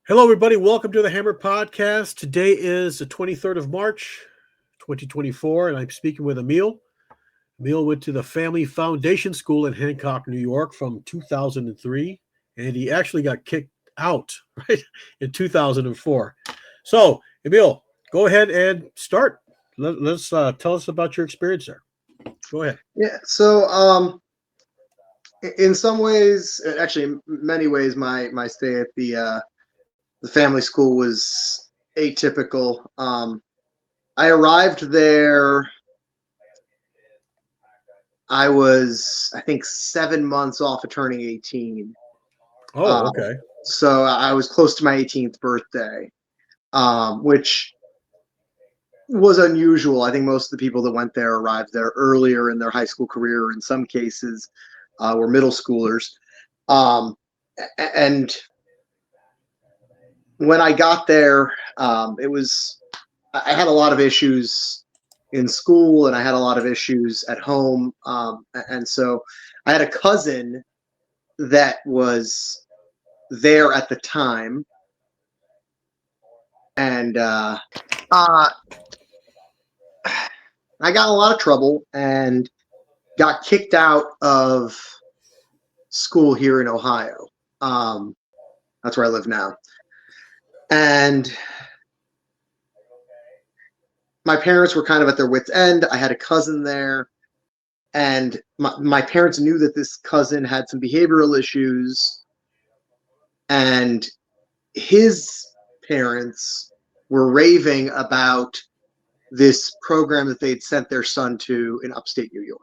Hello, everybody. Welcome to the Hammer Podcast. Today is the 23rd of March, 2024, and I'm speaking with Emil. Emil went to the Family Foundation School in Hancock, New York from 2003, and he actually got kicked out, right, in 2004. So, Emil, go ahead and start. Let's tell us about your experience there. Go ahead. Yeah. So, in some ways, actually, in many ways, my stay at the family school was atypical. I arrived there. I was, I think, 7 months off of turning 18. Oh, okay. So I was close to my 18th birthday, which was unusual. I think most of the people that went there arrived there earlier in their high school career. In some cases, were middle schoolers. And when I got there, I had a lot of issues in school and I had a lot of issues at home. And so I had a cousin that was there at the time. And I got in a lot of trouble and got kicked out of school here in Ohio. That's where I live now. And my parents were kind of at their wits' end. I had a cousin there, and my parents knew that this cousin had some behavioral issues, and his parents were raving about this program that they'd sent their son to in upstate New York.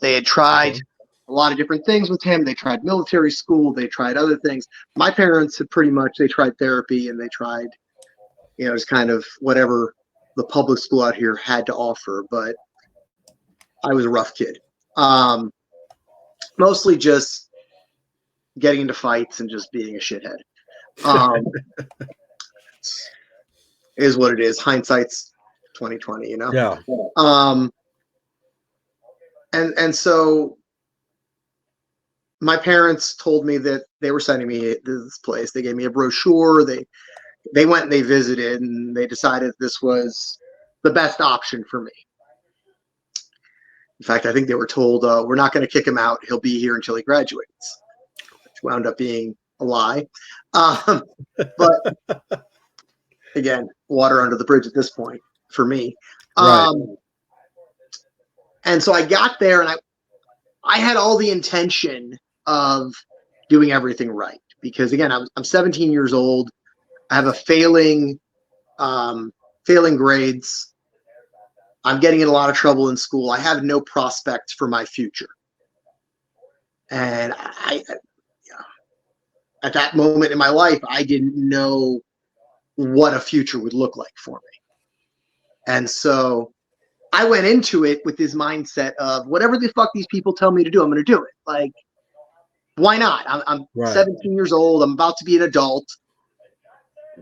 They had tried a lot of different things with him. They tried military school. They tried other things. My parents had they tried therapy and they tried, just kind of whatever the public school out here had to offer. But I was a rough kid. Mostly just getting into fights and just being a shithead. Is what it is. Hindsight's 2020, Yeah. And so my parents told me that they were sending me to this place. They gave me a brochure. They went and they visited, and they decided this was the best option for me. In fact, I think they were told, we're not going to kick him out. He'll be here until he graduates, which wound up being a lie. But again, water under the bridge at this point for me. Right. And so I got there, and I had all the intention of doing everything right, because again, I'm 17 years old. I have a failing grades. I'm getting in a lot of trouble in school. I have no prospects for my future. And at that moment in my life, I didn't know what a future would look like for me. And so I went into it with this mindset of whatever the fuck these people tell me to do, I'm going to do it. Like, why not? I'm Right. 17 years old. I'm about to be an adult.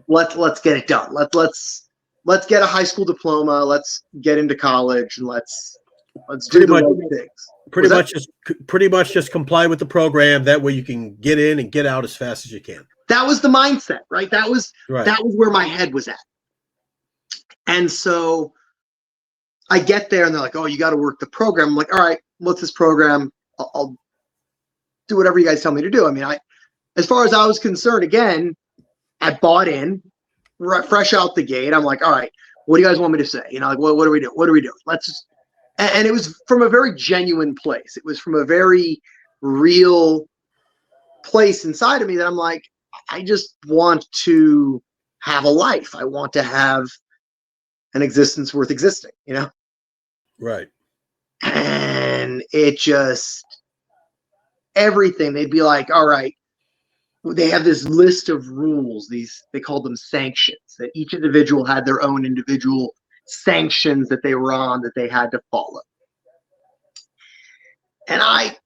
Let's get it done. Let's get a high school diploma. Let's get into college, and let's do the right things. Pretty much just comply with the program. That way you can get in and get out as fast as you can. That was the mindset, right? That was where my head was at. And so I get there and they're like, oh, you got to work the program. I'm like, all right, what's this program? I'll do whatever you guys tell me to do. I mean, as far as I was concerned, again, I bought in fresh out the gate. I'm like, all right, what do you guys want me to say? Like, what do we do? What do we do? Let's just, and it was from a very genuine place. It was from a very real place inside of me that I'm like, I just want to have a life. I want to have an existence worth existing, Right. And it just, everything, they'd be like, all right, they have this list of rules. They called them sanctions, that each individual had their own individual sanctions that they were on that they had to follow. And I,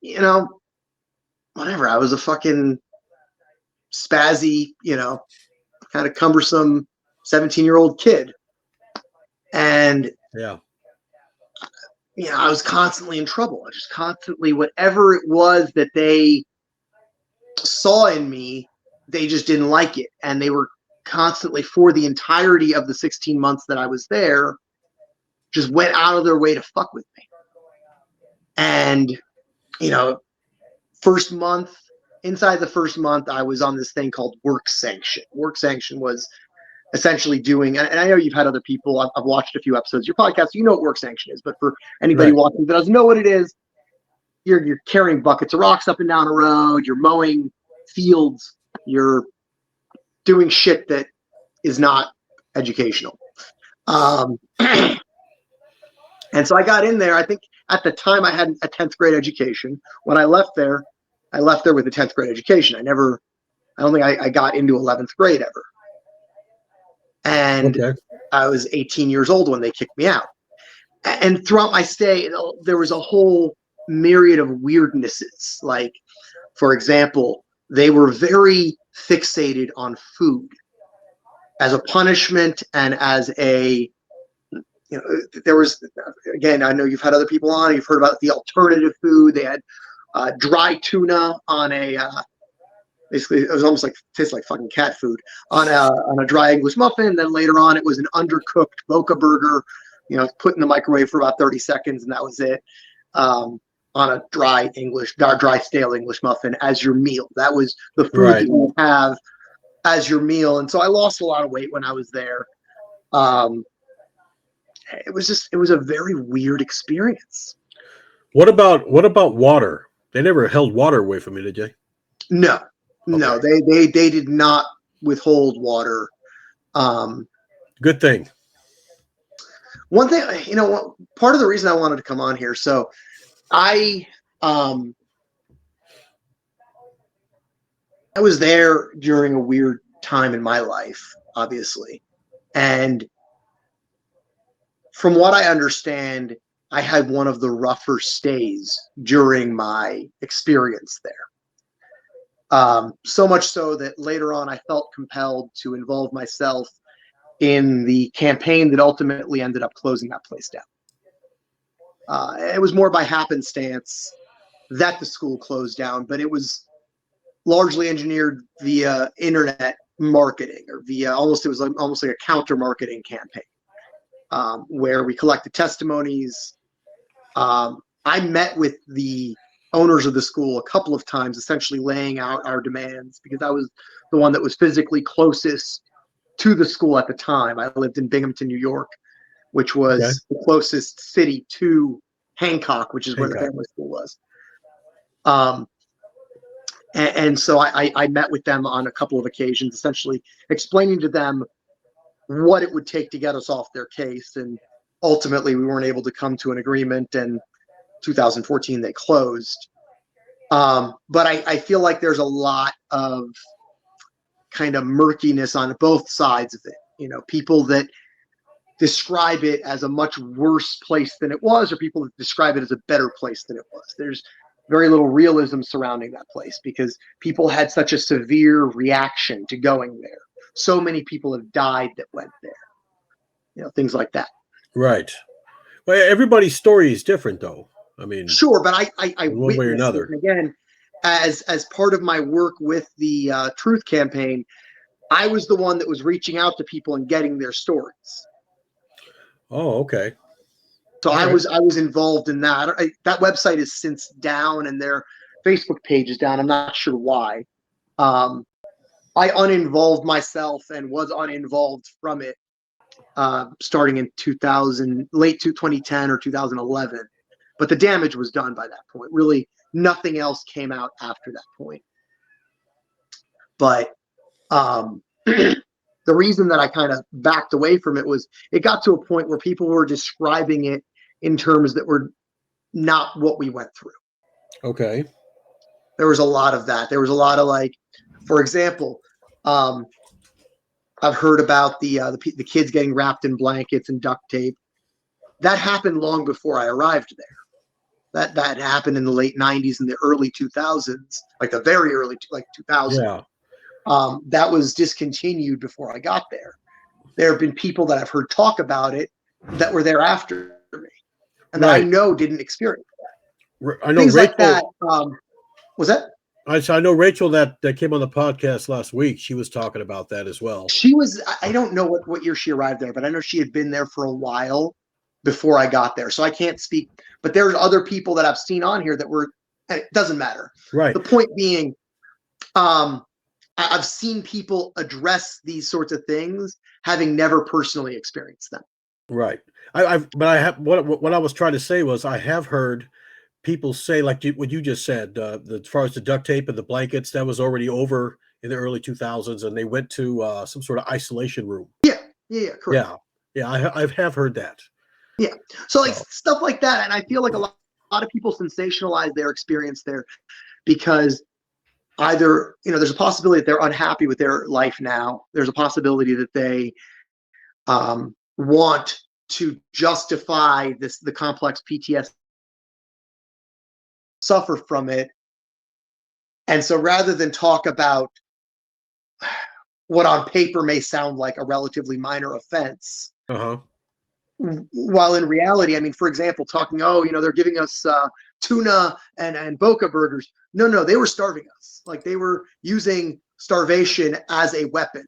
whatever, I was a fucking spazzy, kind of cumbersome 17-year-old kid. And yeah, I was constantly in trouble. I just constantly, whatever it was that they saw in me, they just didn't like it. And they were constantly, for the entirety of the 16 months that I was there, just went out of their way to fuck with me. And, you know, first month, inside the first month, I was on this thing called work sanction. Work sanction was essentially doing, and I know you've had other people, I've watched a few episodes of your podcast, you know what work sanction is, but for anybody watching that doesn't know what it is, you're carrying buckets of rocks up and down a road, you're mowing fields, you're doing shit that is not educational. And so I got in there. I think at the time I had a 10th grade education. When I left there with a 10th grade education. I don't think I got into 11th grade ever. And I was 18 years old when they kicked me out. And throughout my stay, there was a whole myriad of weirdnesses. Like, for example, they were very fixated on food as a punishment and as a, you know, there was, again, I know you've had other people on, you've heard about the alternative food. They had dry tuna on a, basically it was almost like, tastes like fucking cat food, on a dry English muffin. Then later on, it was an undercooked Boca burger, you know, put in the microwave for about 30 seconds, and that was it. On a dry stale English muffin as your meal. That was the food that you would have as your meal. And so I lost a lot of weight when I was there. It was a very weird experience. What about water? They never held water away from you, did they? No, no, they did not withhold water. Good thing. One thing, you know, part of the reason I wanted to come on here, so I was there during a weird time in my life, obviously. And from what I understand, I had one of the rougher stays during my experience there. So much so that later on I felt compelled to involve myself in the campaign that ultimately ended up closing that place down. It was more by happenstance that the school closed down, but it was largely engineered via internet marketing, or via almost like a counter marketing campaign, where we collected testimonies. I met with the owners of the school a couple of times, essentially laying out our demands, because I was the one that was physically closest to the school at the time. I lived in Binghamton, New York, which was the closest city to Hancock, which is where the family school was. And so I met with them on a couple of occasions, essentially explaining to them what it would take to get us off their case. And ultimately, we weren't able to come to an agreement. And 2014, they closed. But I feel like there's a lot of kind of murkiness on both sides of it. You know, people that describe it as a much worse place than it was, or people that describe it as a better place than it was. There's very little realism surrounding that place because people had such a severe reaction to going there. So many people have died that went there. You know, things like that. Right. Well, everybody's story is different, though. I mean, sure, but I one way or another. And again, as part of my work with the Truth Campaign, I was the one that was reaching out to people and getting their stories. Oh, okay. So I was involved in that. That website is since down, and their Facebook page is down. I'm not sure why. I uninvolved myself and was uninvolved from it starting in late 2010 or 2011. But the damage was done by that point. Really, nothing else came out after that point. But the reason that I kind of backed away from it was it got to a point where people were describing it in terms that were not what we went through. Okay. There was a lot of that. There was a lot of, like, for example, I've heard about the kids getting wrapped in blankets and duct tape. That happened long before I arrived there. That happened in the late 90s and the early 2000s, like the very early, like 2000. Yeah. That was discontinued before I got there. There have been people that I've heard talk about it that were there after me, and that I know didn't experience that. I know Things Rachel, like that. Was that? I know Rachel that came on the podcast last week. She was talking about that as well. She was, I don't know what year she arrived there, but I know she had been there for a while before I got there. So I can't speak, but there's other people that I've seen on here that were, it doesn't matter. Right. The point being, I've seen people address these sorts of things having never personally experienced them. Right. What I was trying to say was I have heard people say, like what you just said, as far as the duct tape and the blankets, that was already over in the early 2000s, and they went to some sort of isolation room. Yeah, correct. Yeah, I have heard that. Yeah, so like stuff like that, and I feel like a lot of people sensationalize their experience there because either, there's a possibility that they're unhappy with their life now. There's a possibility that they want to justify the complex PTSD, suffer from it. And so rather than talk about what on paper may sound like a relatively minor offense, while in reality, I mean, for example, talking, they're giving us tuna and Boca burgers. No, they were starving us. Like, they were using starvation as a weapon,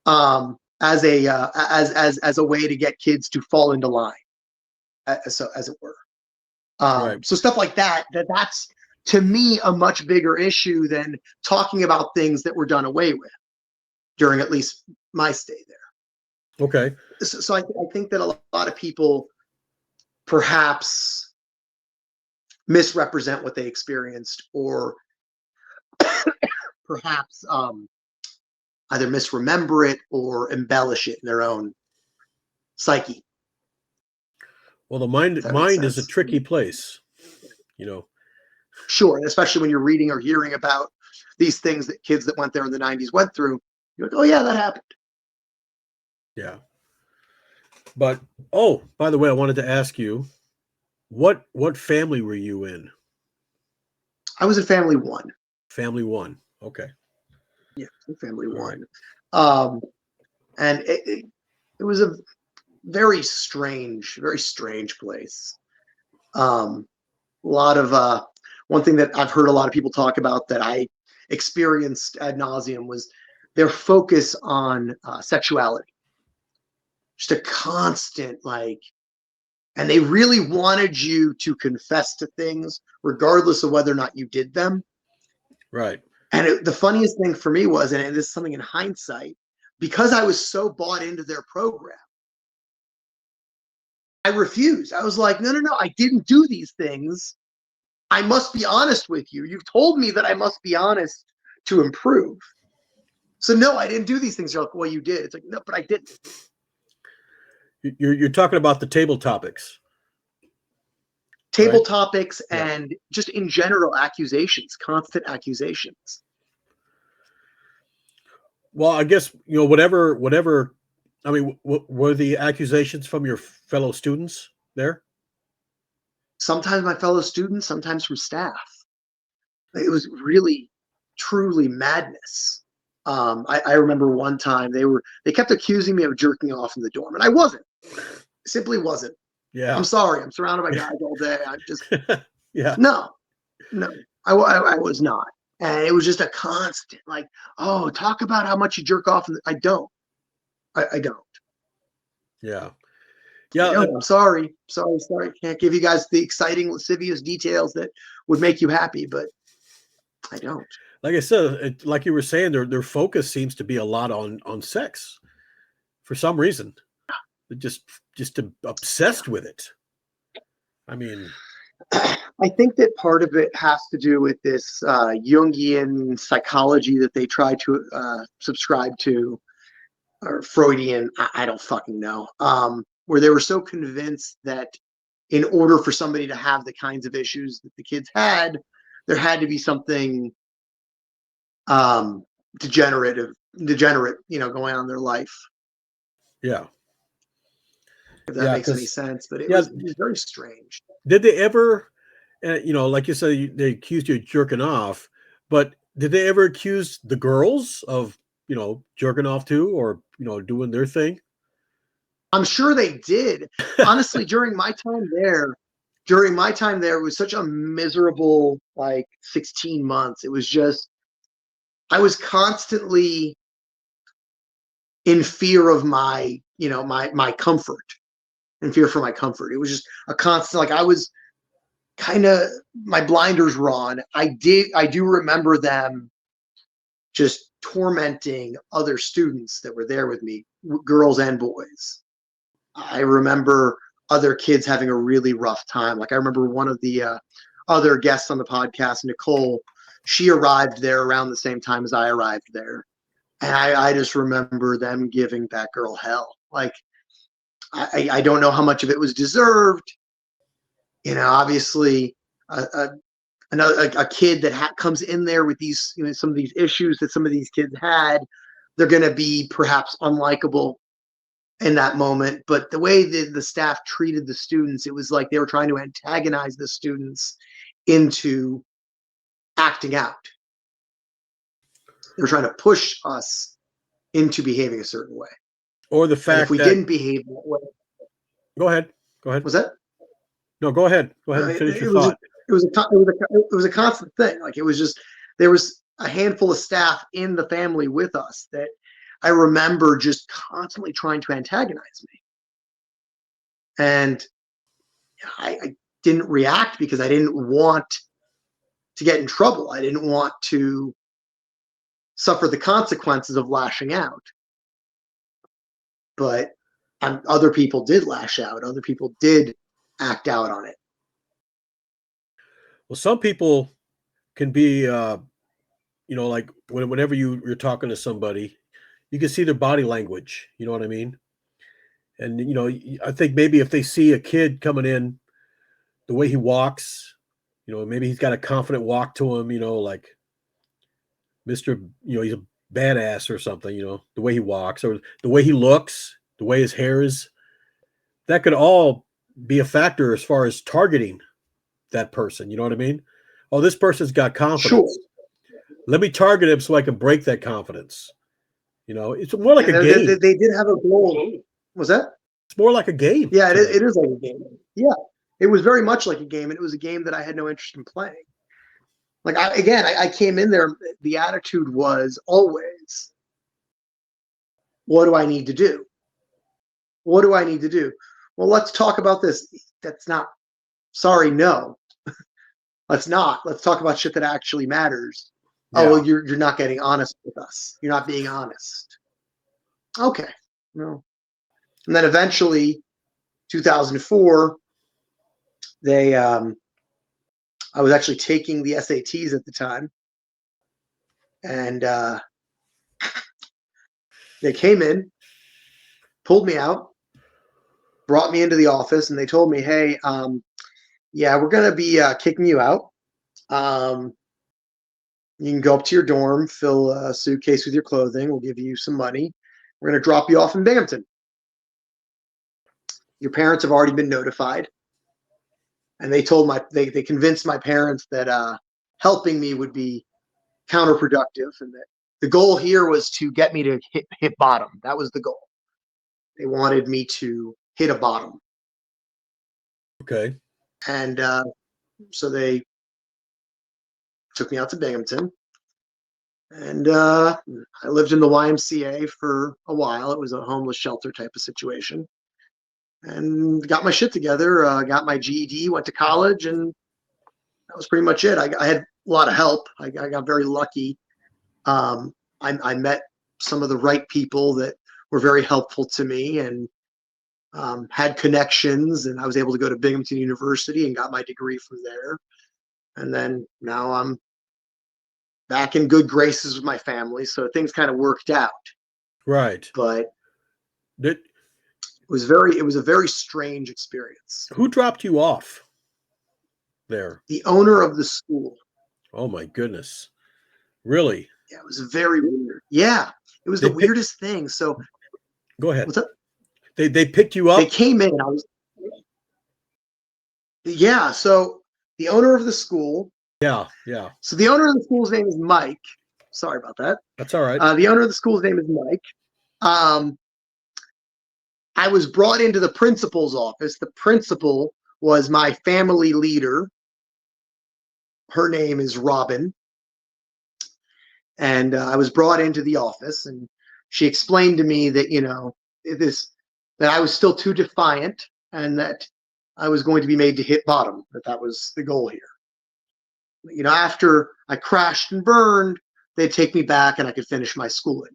as a way to get kids to fall into line, so as it were. Right. So stuff like that's to me a much bigger issue than talking about things that were done away with during at least my stay there. Okay. So I think that a lot of people perhaps misrepresent what they experienced, or perhaps either misremember it or embellish it in their own psyche. Well, the mind is a tricky place, Sure, and especially when you're reading or hearing about these things that kids that went there in the 90s went through, you're like, oh yeah, that happened. Yeah. But by the way, I wanted to ask you, what family were you in? I was in family one. Family one. Okay. Yeah, family one. Right. And it was a very strange place. A lot of one thing that I've heard a lot of people talk about that I experienced ad nauseum was their focus on sexuality. Just a constant, and they really wanted you to confess to things regardless of whether or not you did them. Right. And the funniest thing for me was, and this is something in hindsight, because I was so bought into their program, I refused. I was like, no, I didn't do these things. I must be honest with you. You've told me that I must be honest to improve. So no, I didn't do these things. You're like, well, you did. It's like, no, but I didn't. You're talking about the table topics. Table right? Topics and just in general accusations, constant accusations. Well, I guess, whatever. I mean, were the accusations from your fellow students there? Sometimes my fellow students, sometimes from staff. It was really, truly madness. I remember one time they kept accusing me of jerking off in the dorm, and I wasn't. Simply wasn't. Yeah. I'm sorry. I'm surrounded by guys all day. I'm just yeah. No, I was not. And it was just a constant, talk about how much you jerk off. I don't. I don't. Yeah. I'm sorry. Can't give you guys the exciting, lascivious details that would make you happy, but I don't. Like I said, like you were saying, their focus seems to be a lot on sex for some reason. They're just obsessed with it. I mean, I think that part of it has to do with this Jungian psychology that they try to subscribe to, or Freudian, I don't fucking know, where they were so convinced that in order for somebody to have the kinds of issues that the kids had, there had to be something degenerate, going on in their life. Yeah. If that makes any sense, but it was very strange. Did they ever, like you said, they accused you of jerking off, but did they ever accuse the girls of, jerking off too, or, doing their thing? I'm sure they did. Honestly, during my time there, during my time there, it was such a miserable, like 16 months. It was just, I was constantly in fear of my, my comfort, in fear for my comfort. It was just a constant, like I was kind of, my blinders were on. I do remember them just tormenting other students that were there with me, girls and boys. I remember other kids having a really rough time. Like I remember one of the other guests on the podcast, Nicole, she arrived there around the same time as I arrived there. And I just remember them giving that girl hell. Like, I don't know how much of it was deserved. Obviously, a kid that comes in there with these, some of these issues that some of these kids had, they're going to be perhaps unlikable in that moment. But the way the staff treated the students, it was like they were trying to antagonize the students into acting out. They were trying to push us into behaving a certain way. Or the fact that if we didn't behave that way. Go ahead. Was that? No, go ahead. Go ahead and finish your thought. It was a constant thing. Like it was just, there was a handful of staff in the family with us that I remember just constantly trying to antagonize me. And I didn't react because I didn't want to get in trouble. I didn't want to suffer the consequences of lashing out. But other people did lash out. Other people did act out on it. Well, some people can be, like whenever you're talking to somebody, you can see their body language. You know what I mean? And, I think maybe if they see a kid coming in, the way he walks, maybe he's got a confident walk to him, like Mr., he's a badass or something, the way he walks or the way he looks, the way his hair is, that could all be a factor as far as targeting that person. You know what I mean? Oh, this person's got confidence. Sure. Let me target him so I can break that confidence. It's more like a game. They did have a goal. Was that? It's more like a game. Yeah, it is like a game. Yeah, it was very much like a game, and it was a game that I had no interest in playing. Like I came in there, the attitude was always, what do I need to do? What do I need to do? Well, let's talk about this. That's not, sorry, no. Let's not. Let's talk about shit that actually matters. Yeah. Oh, well, you're not getting honest with us. You're not being honest. Okay. No. And then eventually, 2004, I was actually taking the SATs at the time. And they came in, pulled me out, brought me into the office, and they told me, hey, yeah, we're going to be kicking you out. You can go up to your dorm, fill a suitcase with your clothing. We'll give you some money. We're going to drop you off in Binghamton. Your parents have already been notified. And they they convinced my parents that helping me would be counterproductive, and that the goal here was to get me to hit bottom. That was the goal. They wanted me to hit a bottom. Okay. And so they took me out to Binghamton, and I lived in the YMCA for a while. It was a homeless shelter type of situation, and got my shit together, got my GED, went to college, and that was pretty much it. I had a lot of help. I got very lucky. I met some of the right people that were very helpful to me, and had connections, and I was able to go to Binghamton University and got my degree from there. And then now I'm back in good graces with my family, so things kind of worked out. Right. But it was a very strange experience. Who dropped you off there? The owner of the school. Oh my goodness. Really? Yeah, it was very weird. Yeah, it was the weirdest thing. So go ahead. What's up? They picked you up? They came in. Yeah, so the owner of the school. Yeah. So the owner of the school's name is Mike. Sorry about that. That's all right. The owner of the school's name is Mike. I was brought into the principal's office. The principal was my family leader. Her name is Robin. And I was brought into the office, and she explained to me that, that I was still too defiant, and that I was going to be made to hit bottom, that was the goal here. After I crashed and burned, they'd take me back and I could finish my schooling.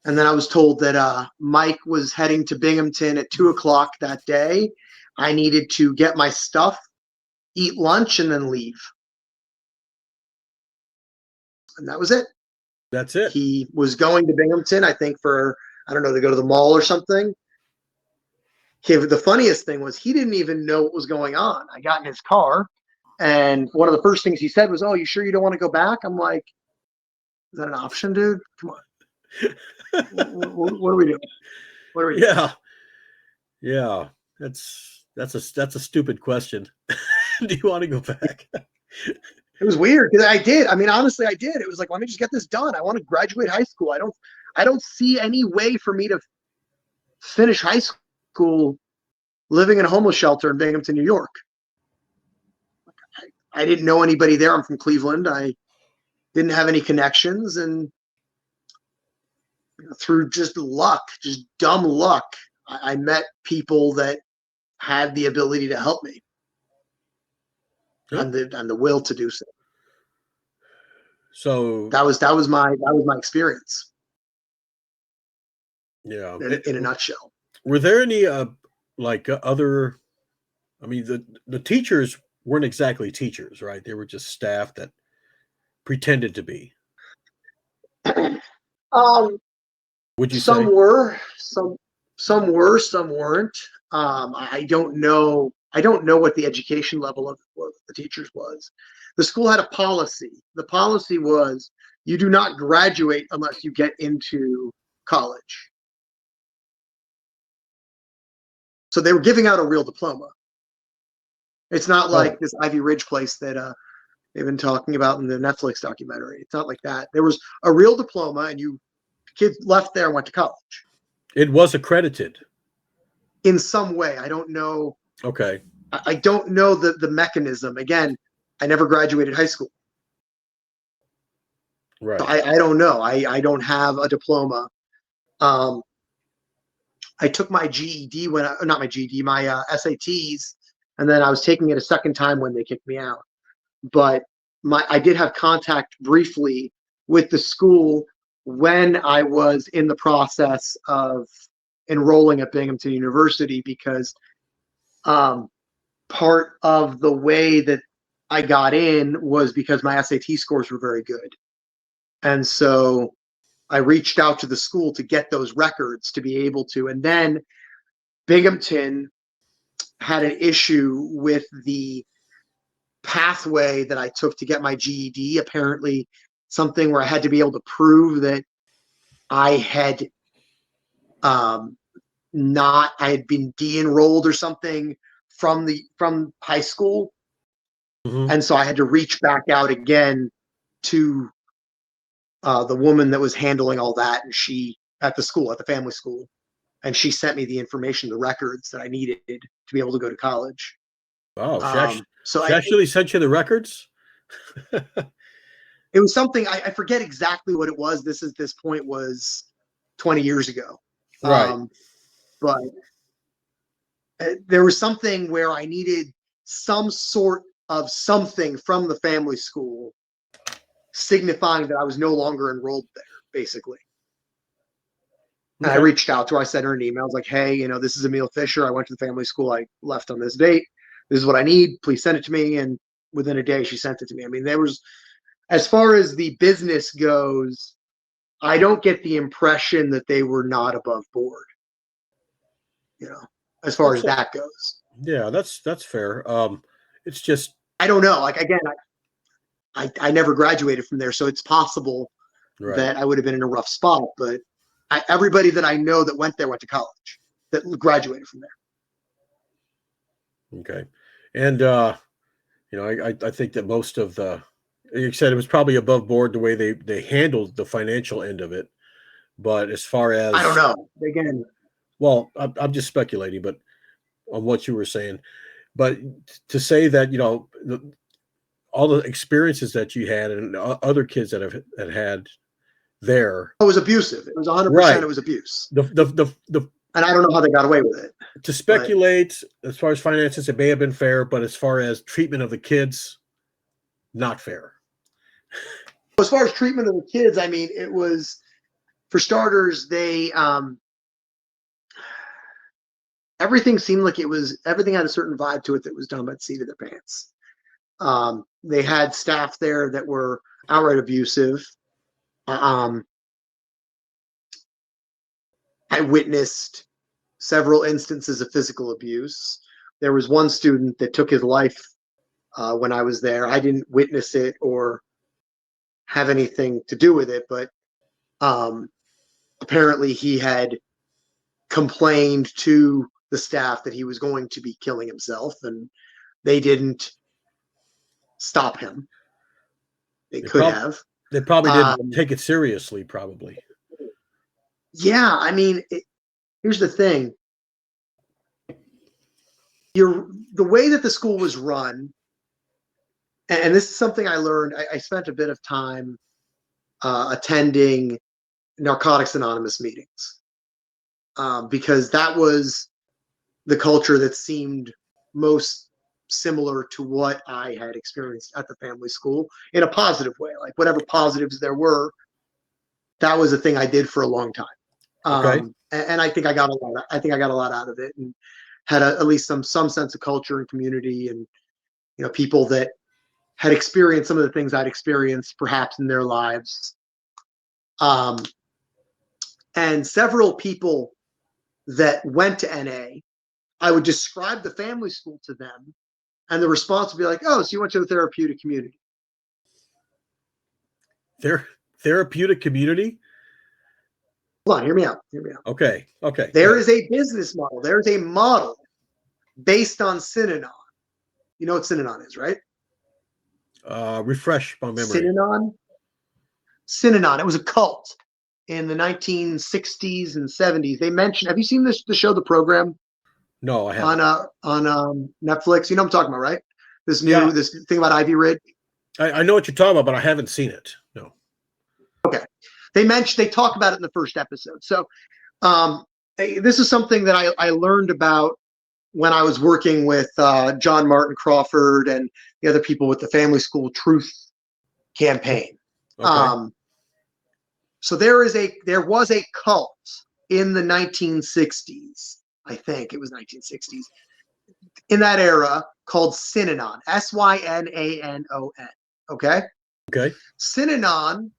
And then I was told that Mike was heading to Binghamton at 2:00 that day. I needed to get my stuff, eat lunch, and then leave. And that was it. That's it. He was going to Binghamton, I think, for, I don't know, to go to the mall or something. The funniest thing was he didn't even know what was going on. I got in his car, and one of the first things he said was, "Oh, you sure you don't want to go back?" I'm like, "Is that an option, dude? Come on. What are we doing? What are we doing?" Yeah. That's a stupid question. Do you want to go back? It was weird because I did. I mean, honestly, I did. It was like, let me just get this done. I want to graduate high school. I don't see any way for me to finish high school living in a homeless shelter in Binghamton, New York. I didn't know anybody there. I'm from Cleveland. I didn't have any connections, and through just luck, just dumb luck, I met people that had the ability to help me, and the will to do so. So that was my experience. Yeah. In a nutshell. Were there any other? I mean, the teachers weren't exactly teachers, right? They were just staff that pretended to be. Would you some say? were, some were, some weren't. I don't know what the education level of the teachers was. The school had a policy. The policy was you do not graduate unless you get into college. So they were giving out a real diploma. It's not like this Ivy Ridge place that they've been talking about in the Netflix documentary. It's not like that. There was a real diploma, and kids left there and went to college. It was accredited in some way. I don't know. Okay. I don't know the mechanism. Again, I never graduated high school. Right. So I don't know. I don't have a diploma. I took my GED not my GED, my SATs, and then I was taking it a second time when they kicked me out. But I did have contact briefly with the school when I was in the process of enrolling at Binghamton University, because part of the way that I got in was because my SAT scores were very good. And so I reached out to the school to get those records to be able to. And then Binghamton had an issue with the pathway that I took to get my GED. Apparently something where I had to be able to prove that I had I had been de-enrolled or something from high school. Mm-hmm. And so I had to reach back out again to the woman that was handling all that, and she at the family school, and she sent me the information, the records that I needed to be able to go to college. Wow. So she actually sent you the records? It was something, I forget exactly what it was. This point was 20 years ago. Right. But there was something where I needed some sort of something from the family school signifying that I was no longer enrolled there, basically. Okay. And I reached out to her. I sent her an email. I was like, hey, this is Emil Fisher. I went to the family school. I left on this date. This is what I need. Please send it to me. And within a day, she sent it to me. I mean, there was, as far as the business goes, I don't get the impression that they were not above board, as far as that goes. Yeah, that's fair. It's just, I don't know. Like, again, I never graduated from there, so it's possible that I would have been in a rough spot. But everybody that I know that went there went to college, that graduated from there. Okay. And, I think that most of you said it was probably above board the way they handled the financial end of it. But as far as, I don't know. Again, well, I'm just speculating, but on what you were saying. But to say that, all the experiences that you had and other kids that have had there. It was abusive. It was 100%. Right. It was abuse. The and I don't know how they got away with it. To speculate, as far as finances, it may have been fair, but as far as treatment of the kids, not fair. As far as treatment of the kids, I mean, it was, for starters, they everything seemed like everything had a certain vibe to it that was done by the seat of their pants. They had staff there that were outright abusive. I witnessed several instances of physical abuse. There was one student that took his life when I was there. I didn't witness it or have anything to do with it, but apparently he had complained to the staff that he was going to be killing himself, and they didn't stop him. They could have. They probably didn't take it seriously, probably. Yeah, I mean, here's the thing. The way that the school was run, and this is something I learned. I spent a bit of time attending Narcotics Anonymous meetings because that was the culture that seemed most similar to what I had experienced at the family school in a positive way. Like whatever positives there were, that was a thing I did for a long time. Okay. And I think I got a lot. I think I got a lot out of it, and had at least some sense of culture and community, and people that had experienced some of the things I'd experienced perhaps in their lives. And several people that went to NA, I would describe the family school to them, and the response would be like, "Oh, so you went to a therapeutic community?" Therapeutic community? Hold on, hear me out. Okay. There is a business model. There's a model based on Synanon. You know what Synanon is, right? Refresh my memory. Synanon. It was a cult in the 1960s and 70s. They mentioned. Have you seen the show, The Program? No, I haven't. On Netflix. You know what I'm talking about, right? This thing about Ivy Ridge. I know what you're talking about, but I haven't seen it. No. Okay. They talk about it in the first episode. So this is something that I learned about when I was working with John Martin Crawford and the other people with the Family School Truth campaign. Okay. So there was a cult in the 1960s. I think it was 1960s, in that era, called Synanon. Synanon. Okay. Synanon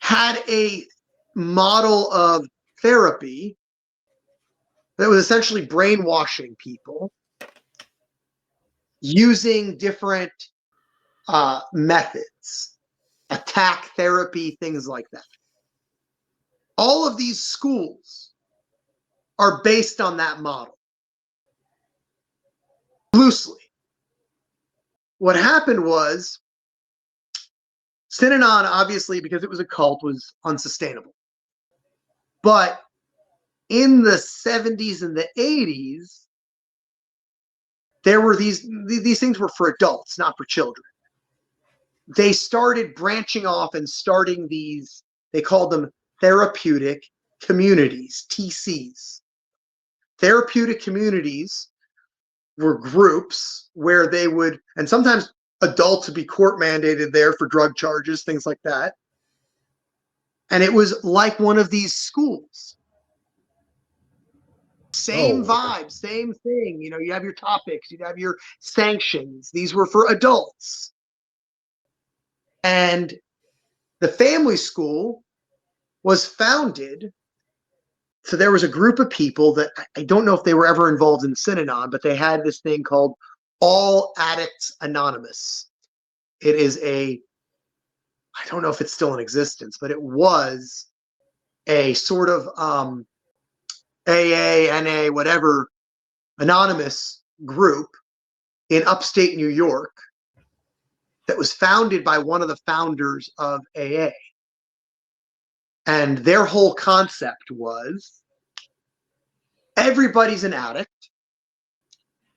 had a model of therapy that was essentially brainwashing people using different methods, attack therapy, things like that. All of these schools are based on that model. Loosely. What happened was, Synanon, obviously, because it was a cult, was unsustainable. But in the 70s and the 80s, there were these things were for adults, not for children. They started branching off and starting these, they called them therapeutic communities, TCs. Therapeutic communities were groups where they would, and sometimes adults would be court mandated there for drug charges, things like that. And it was like one of these schools. Same vibe, same thing. You have your topics, you'd have your sanctions. These were for adults. And the family school was founded. So there was a group of people that I don't know if they were ever involved in Synanon, but they had this thing called All Addicts Anonymous. It is I don't know if it's still in existence, but it was a sort of AA, NA, whatever, anonymous group in upstate New York that was founded by one of the founders of AA. And their whole concept was, everybody's an addict.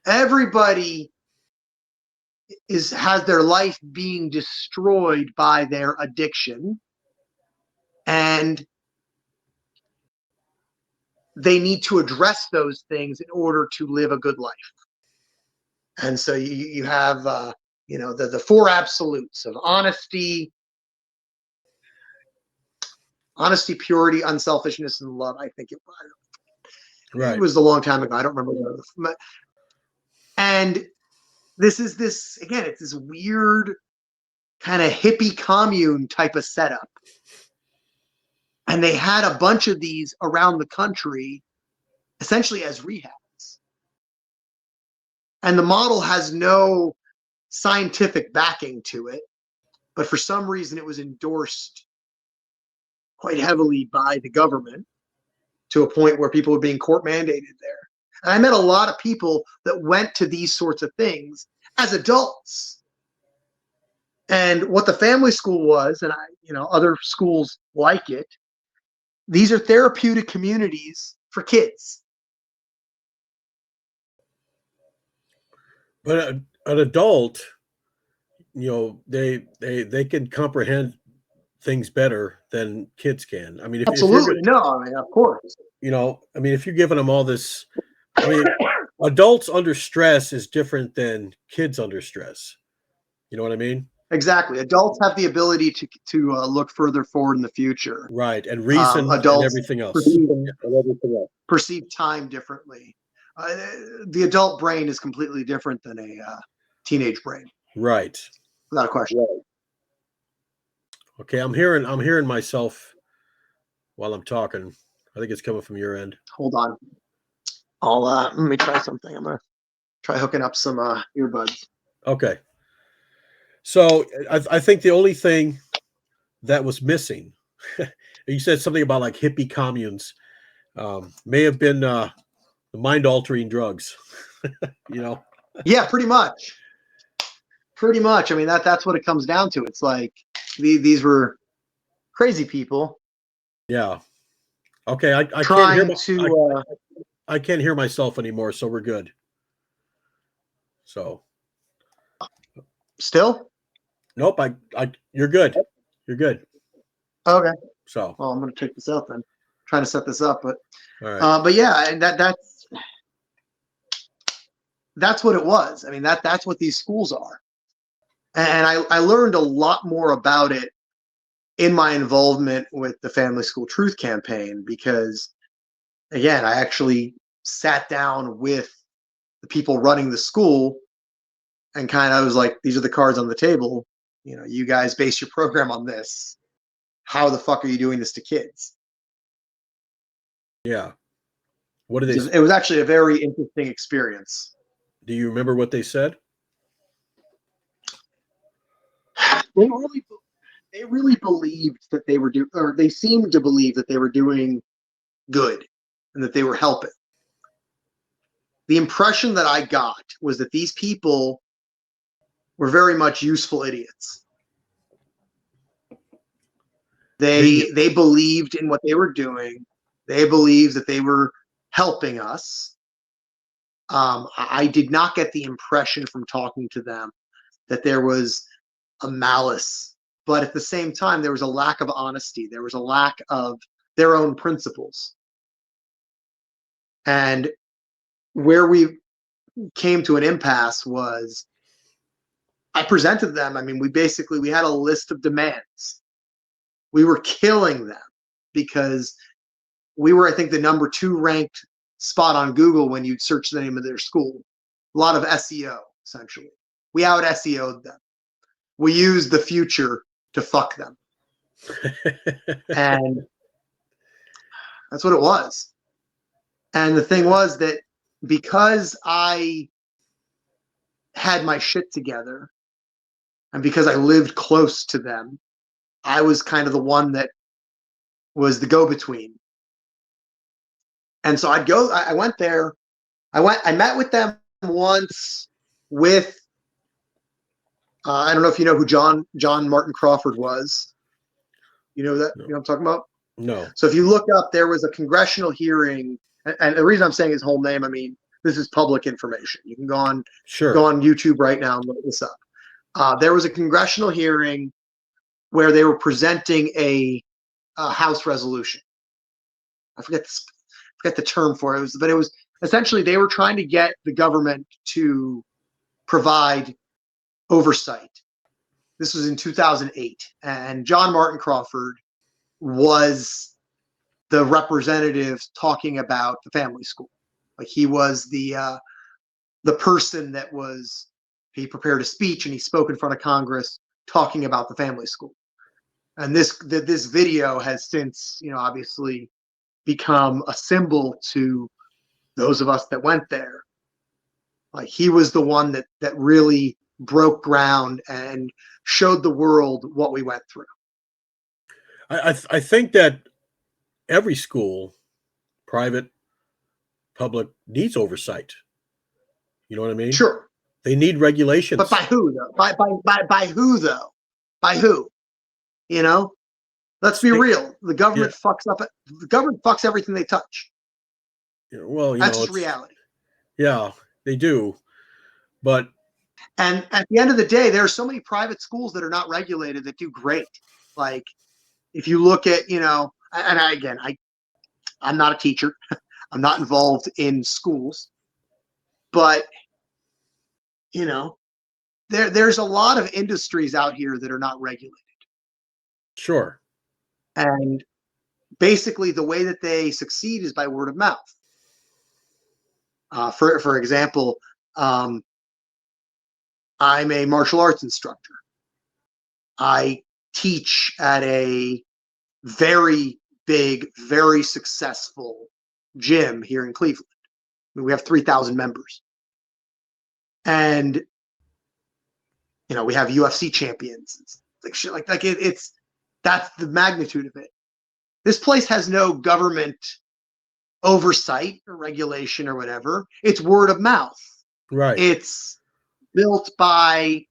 Everybody has their life being destroyed by their addiction, and they need to address those things in order to live a good life. And so you have the four absolutes of honesty, purity, unselfishness, and love. I think it was. Right. It was a long time ago. I don't remember. And it's this weird kind of hippie commune type of setup. And they had a bunch of these around the country, essentially as rehabs. And the model has no scientific backing to it, but for some reason it was endorsed quite heavily by the government to a point where people were being court mandated there. And I met a lot of people that went to these sorts of things as adults. And what the family school was, and other schools like it, these are therapeutic communities for kids. But an adult, they can comprehend things better than kids can. I mean, if absolutely, of course. If you're giving them all this, adults under stress is different than kids under stress. You know what I mean? Exactly. Adults have the ability to look further forward in the future. Right. And reason adults and everything else. Perceive time differently. The adult brain is completely different than a teenage brain. Right. Without a question. Okay. I'm hearing myself while I'm talking. I think it's coming from your end. Hold on. Let me try something. I'm going to try hooking up some earbuds. Okay. So I think the only thing that was missing, you said something about like hippie communes, may have been the mind-altering drugs. Yeah, pretty much. I mean, that's what it comes down to. It's like these were crazy people. Yeah. Okay. I can't hear myself anymore, so we're good. So. Still? Nope. You're good. You're good. Okay. So. Well, I'm going to check this out then. I'm trying to set this up, but. All right. But yeah, and that's what it was. I mean, that's what these schools are. And I learned a lot more about it in my involvement with the Family School Truth Campaign, because, again, I actually sat down with the people running the school and kind of was like, these are the cards on the table. You guys base your program on this. How the fuck are you doing this to kids? Yeah. What did they? It was actually a very interesting experience. Do you remember what they said? They really believed that they were doing, or they seemed to believe that they were doing good and that they were helping. The impression that I got was that these people were very much useful idiots. They believed in what they were doing. They believed that they were helping us. I did not get the impression from talking to them that there was a malice, but at the same time, there was a lack of honesty. There was a lack of their own principles. And where we came to an impasse was, I presented them. I mean, we had a list of demands. We were killing them because we were, I think, the number 2 ranked spot on Google when you'd search the name of their school. A lot of SEO, essentially. We out SEO'd them. We used the future to fuck them. And that's what it was. And the thing was that because I had my shit together and because I lived close to them, I was kind of the one that was the go-between. And so I went there. I met with them once with, I don't know if you know who John Martin Crawford was. You know that? No. You know what I'm talking about? No. So if you look up, there was a congressional hearing, and the reason I'm saying his whole name, I mean, this is public information. You can go on YouTube right now and look this up. There was a congressional hearing where they were presenting a House resolution. I forget the term for it. But it was essentially they were trying to get the government to provide oversight. This was in 2008, and John Martin Crawford was the representative talking about the family school. Like he was the person that he prepared a speech and he spoke in front of Congress talking about the family school. And this video has since, obviously become a symbol to those of us that went there. Like he was the one that really broke ground and showed the world what we went through. I think that every school, private, public, needs oversight. You know what I mean? Sure. They need regulations. But by who though? By who though? By who? Let's be real. The government fucks up. The government fucks everything they touch. Well, that's just reality. Yeah, they do. But and at the end of the day, there are so many private schools that are not regulated that do great. Like if you look at, I'm not a teacher. I'm not involved in schools. But, there's a lot of industries out here that are not regulated. Sure. And basically the way that they succeed is by word of mouth. For example, I'm a martial arts instructor. I teach at a very big, very successful gym here in Cleveland. We have 3,000 members. And, we have UFC champions. Like shit like that's the magnitude of it. This place has no government oversight or regulation or whatever. It's word of mouth. Right. It's built by,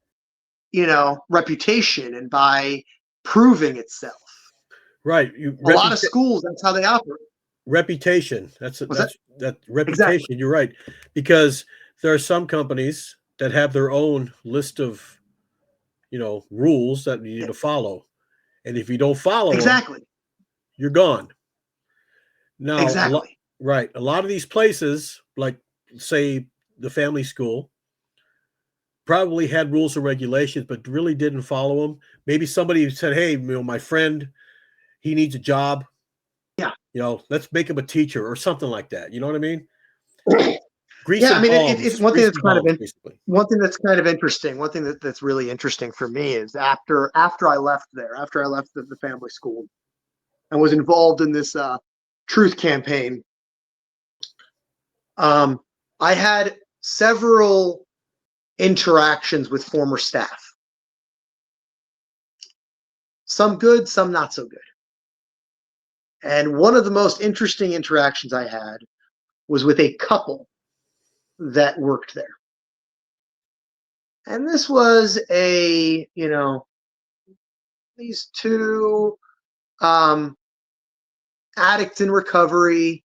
reputation and by proving itself. Right. A lot of schools, that's how they operate. Reputation. That's reputation. Exactly. You're right. Because there are some companies that have their own list of, rules that you need to follow. And if you don't follow them, you're gone. Now, exactly. Right. A lot of these places, like say the family school, probably had rules and regulations, but really didn't follow them. Maybe somebody said, hey, my friend, he needs a job. Yeah. Let's make him a teacher or something like that. You know what I mean? It's one thing that's kind of interesting. One thing that's really interesting for me is after I left the family school and was involved in this truth campaign, I had several interactions with former staff. Some good, some not so good. And one of the most interesting interactions I had was with a couple that worked there. And this was these two addicts in recovery.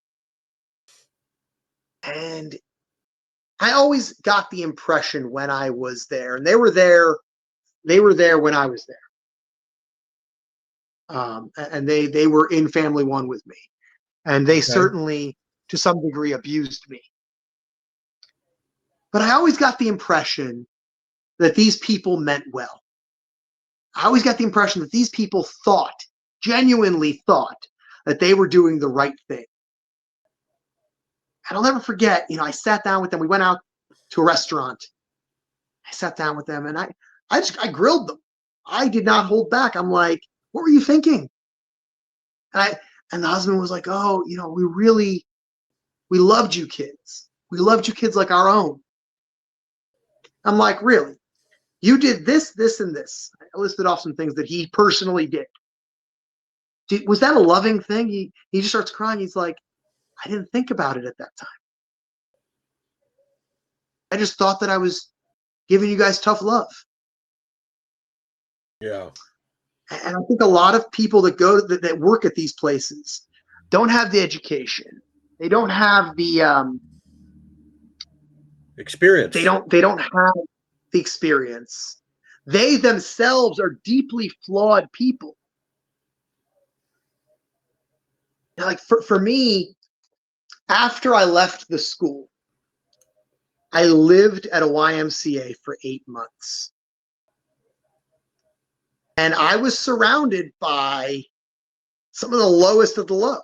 And I always got the impression when I was there, and they were there when I was there. And they were in Family One with me. And they certainly, to some degree, abused me. But I always got the impression that these people meant well. I always got the impression that these people genuinely thought that they were doing the right thing. And I'll never forget, I sat down with them. We went out to a restaurant. I sat down with them and I grilled them. I did not hold back. I'm like, what were you thinking? And the husband was like, oh, we loved you kids. We loved you kids like our own. I'm like, really? You did this, this, and this. I listed off some things that he personally did. Was that a loving thing? He just starts crying. He's like, I didn't think about it at that time. I just thought that I was giving you guys tough love. Yeah. And I think a lot of people that work at these places don't have the education. They don't have the experience. They don't have the experience. They themselves are deeply flawed people. Like for me, after I left the school, I lived at a YMCA for 8 months. And I was surrounded by some of the lowest of the low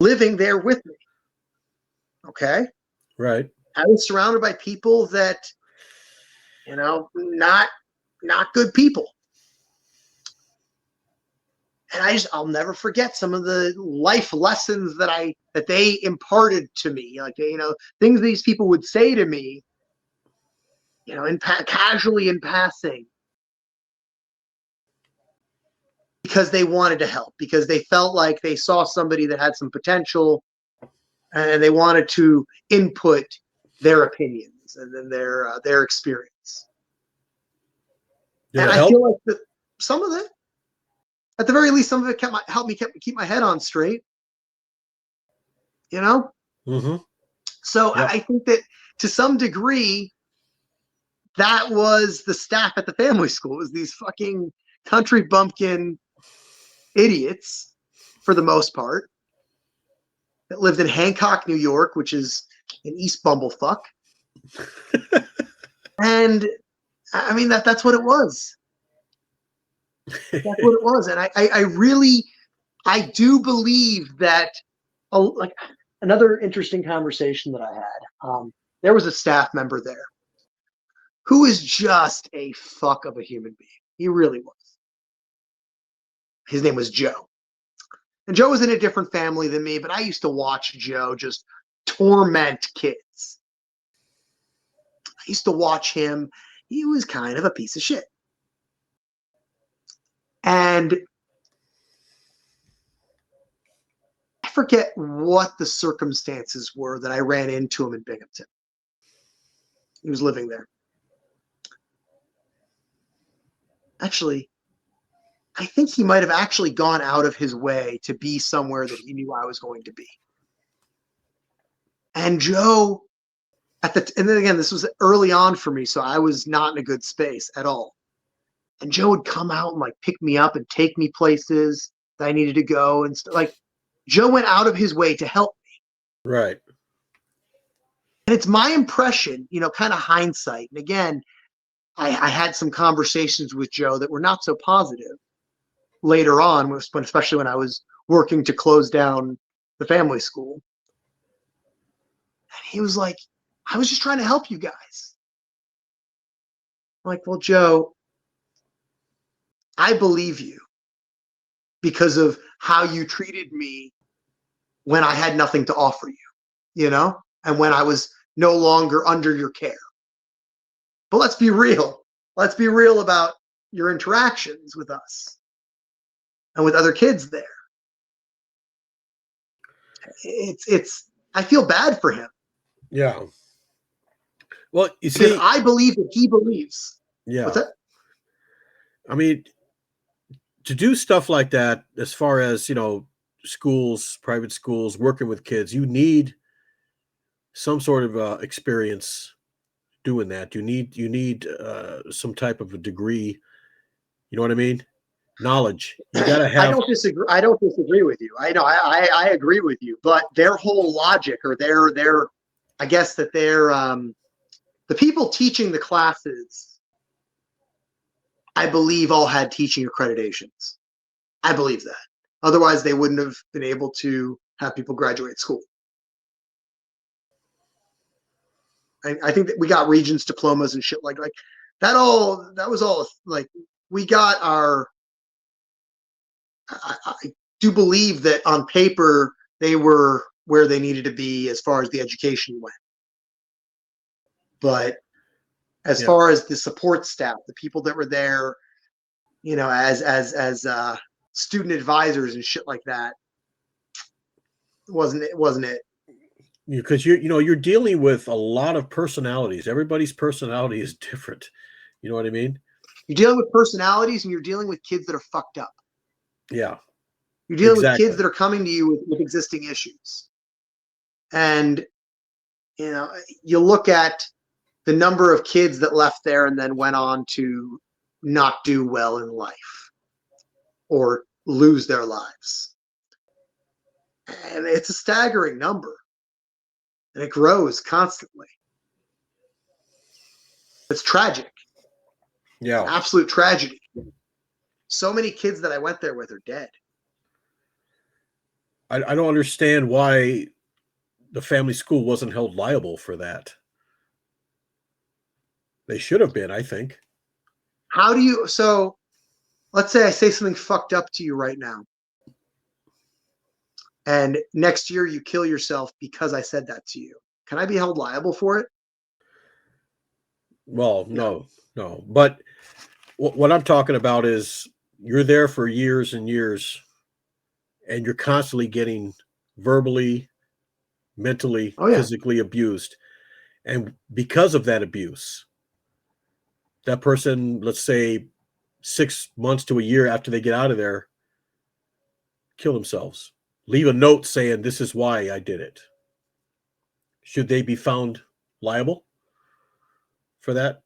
living there with me. Okay. Right. I was surrounded by people that, not good people. And I'll never forget some of the life lessons that they imparted to me. Like, things these people would say to me, casually in passing, because they wanted to help, because they felt like they saw somebody that had some potential, and they wanted to input their opinions and then their experience. And I feel like that some of it, at the very least, some of it helped me keep my head on straight. Mm-hmm. So yep. I think that to some degree, that was the staff at the family school. It was these fucking country bumpkin idiots, for the most part, that lived in Hancock, New York, which is in East Bumblefuck. And I mean, that's what it was. That's what it was. And I do believe that, like, another interesting conversation that I had, there was a staff member there who is just a fuck of a human being. He really was. His name was Joe. And Joe was in a different family than me, but I used to watch Joe just torment kids. I used to watch him. He was kind of a piece of shit. And I forget what the circumstances were that I ran into him in Binghamton. He was living there. Actually, I think he might have actually gone out of his way to be somewhere that he knew I was going to be. And Joe, and then again, this was early on for me, so I was not in a good space at all. And Joe would come out and like pick me up and take me places that I needed to go and stuff. Like, Joe went out of his way to help me. Right. And it's my impression, kind of hindsight. And again, I had some conversations with Joe that were not so positive later on, especially when I was working to close down the family school. And he was like, I was just trying to help you guys. I'm like, well, Joe, I believe you because of how you treated me when I had nothing to offer you, and when I was no longer under your care. But let's be real. Let's be real about your interactions with us and with other kids there. I feel bad for him. Yeah. Well, you see, because I believe that he believes. Yeah. What's that? I mean, to do stuff like that, as far as, schools, private schools, working with kids, you need some sort of experience doing that. You need some type of a degree. You know what I mean? Knowledge. You got to have. I don't disagree with you. I agree with you. But their whole logic, or their I guess that they're the people teaching the classes, I believe, all had teaching accreditations. I believe that. Otherwise, they wouldn't have been able to have people graduate school. I think that we got Regents diplomas and shit like that. That was all like we got our. I do believe that on paper they were where they needed to be as far as the education went. But as far as the support staff, the people that were there, as student advisors and shit like that, wasn't it? Because you're dealing with a lot of personalities. Everybody's personality is different. You know what I mean? You're dealing with personalities, and you're dealing with kids that are fucked up. Yeah. You're dealing with kids that are coming to you with existing issues. And You know, you look at the number of kids that left there and then went on to not do well in life or lose their lives. And it's a staggering number. And it grows constantly. It's tragic. Yeah. It's an absolute tragedy. So many kids that I went there with are dead. I don't understand why the family school wasn't held liable for that. They should have been, I think. How do you, so let's say I say something fucked up to you right now. And next year you kill yourself because I said that to you. Can I be held liable for it? Well, no. But what I'm talking about is you're there for years and years, and you're constantly getting verbally, mentally, physically abused. And because of that abuse, that person, let's say 6 months to a year after they get out of there, kill themselves. Leave a note saying, this is why I did it. Should they be found liable for that?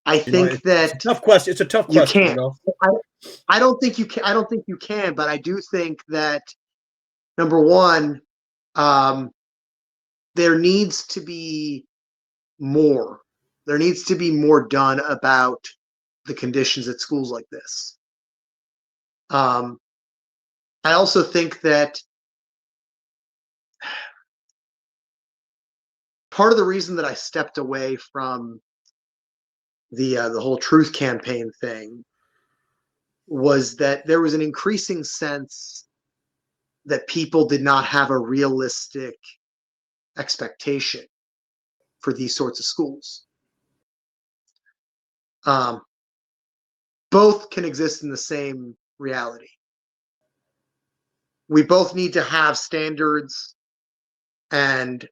I think that it's a tough question. It's a tough question. Can't. I don't think you can. I don't think you can. But I do think that number one, there needs to be more. There needs to be more done about the conditions at schools like this. I also think that part of the reason that I stepped away from the whole truth campaign thing was that there was an increasing sense that people did not have a realistic expectation for these sorts of schools. Both can exist in the same reality. We both need to have standards and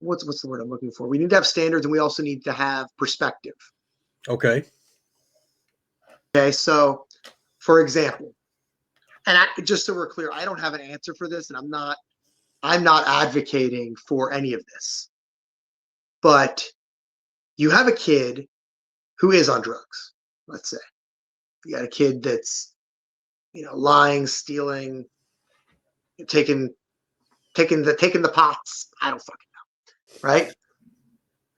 what's the word I'm looking for? We need to have standards, and we also need to have perspective. Okay. So for example, and just so we're clear, I don't have an answer for this, and I'm not advocating for any of this. But you have a kid who is on drugs, let's say. You got a kid that's, lying, stealing, taking the pots. I don't fucking know, right?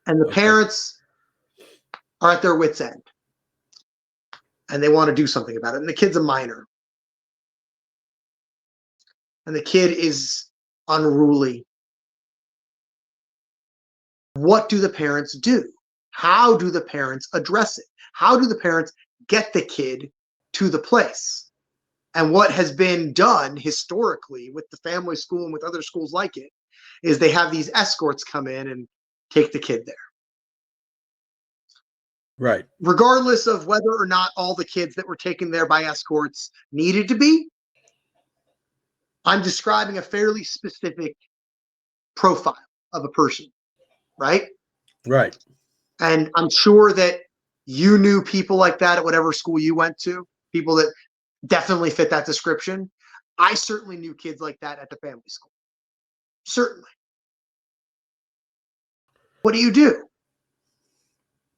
And the parents are at their wits' end, and they want to do something about it. And the kid's a minor, and the kid is unruly. What do the parents do? How do the parents address it? How do the parents get the kid to the place? And what has been done historically with the family school and with other schools like it is they have these escorts come in and take the kid there. Right. Regardless of whether or not all the kids that were taken there by escorts needed to be, I'm describing a fairly specific profile of a person, right? Right. And I'm sure that you knew people like that at whatever school you went to, people that definitely fit that description. I certainly knew kids like that at the family school. Certainly. What do you do?